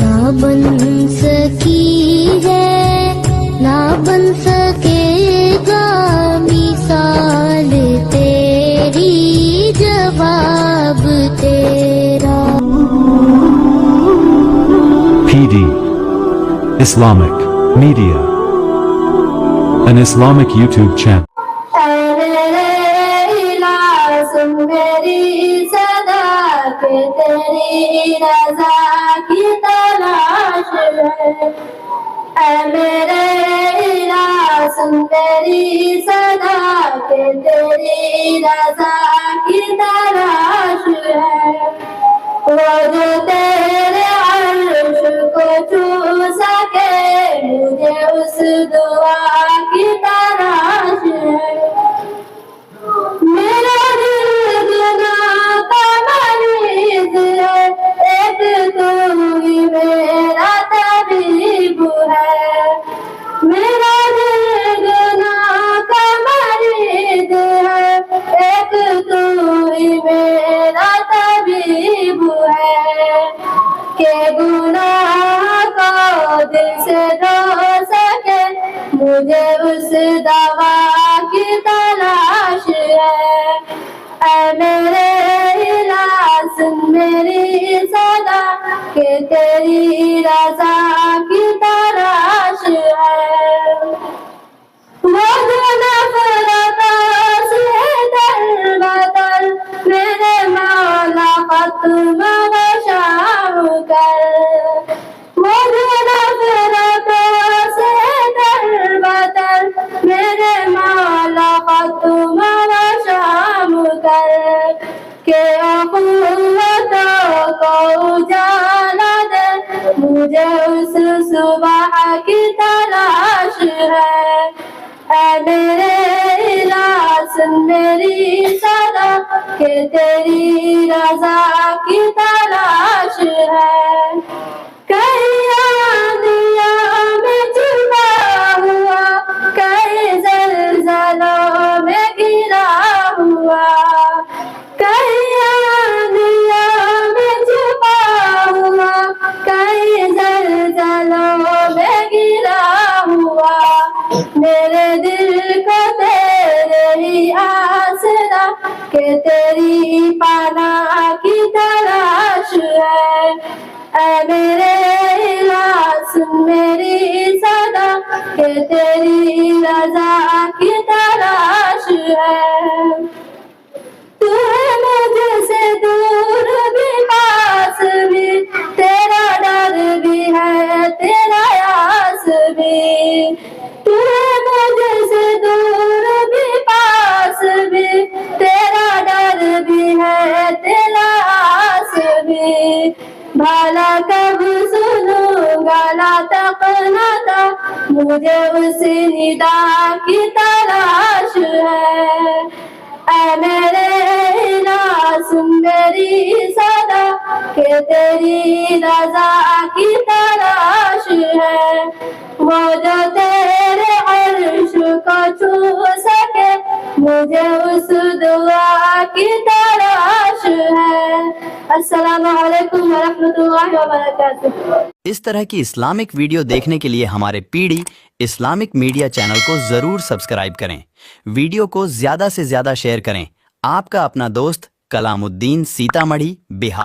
ना बन सकी है, ना बन सकेगा मिसाल तेरी, जवाब तेरा। PD Islamic Media, an Islamic YouTube channel. मेरी सदा के तेरी रजा की तलाश है, ऐ मेरे इलाह सुन मेरी सदा के तेरी रजा की तलाश है। वो जो तेरे अर्श को छू सके, मुझे उस दुआ की तलाश है। मेरा दिल गुनाह का मरीज है, एक तू ही मेरा तबीब है। मेरा दिल गुनाह का मरीज है, एक तू ही मेरा तबीब है। के गुनाह को दिल से धो सके, मुझे उस दवा की तलाश है। ऐ मेरे इलाह सुन मेरी सदा के तेरी रजा की तलाश है। वो जो नफरतों से दर-बदर मेरे मौला खत्म व शाम कर। वो जो नफरतों से दर-बदर मेरे मौला खत्म व शाम कर। के अक़ुव्वतों को उजाला दे, मुझे उस सुबह की तलाश है। ऐ मेरे इलाह सुन मेरी सदा के तेरी रजा की तलाश है। कहीं आंधियों में छुपा हुआ, कहीं ज़लज़लों में गिरा हुआ, कहीं आंधियों में छुपा हुआ, कहीं ज़लज़लों में गिरा हुआ। मेरे दिल को तेरे ही आसरा के तेरी पनाह की तलाश है। ऐ मेरे इलाह सुन मेरी सदा के तेरी रजा की तलाश है। तू है मुझसे दूर भी पास भी, तेरा डर भी है तेरा यास भी। तू है मुझसे दूर भी पास भी, तेरा डर भी है तेरा आस भी। भला कब सुनूंगा ला तक़नाता, मुझे उस निदा की तलाश है। ऐ मेरे इलाह सुन मेरी सदा के तेरी रजा की तलाश है। वो जो तेरे अर्श को छू सके, मुझे उस दुआ की तलाश है। अस्सलामु अलैकुम व रहमतुल्लाहि व बरकातुहू। इस तरह की इस्लामिक वीडियो देखने के लिए हमारे पीडी इस्लामिक मीडिया चैनल को जरूर सब्सक्राइब करें। वीडियो को ज्यादा से ज्यादा शेयर करें। आपका अपना दोस्त कलामुद्दीन, सीतामढ़ी, बिहार।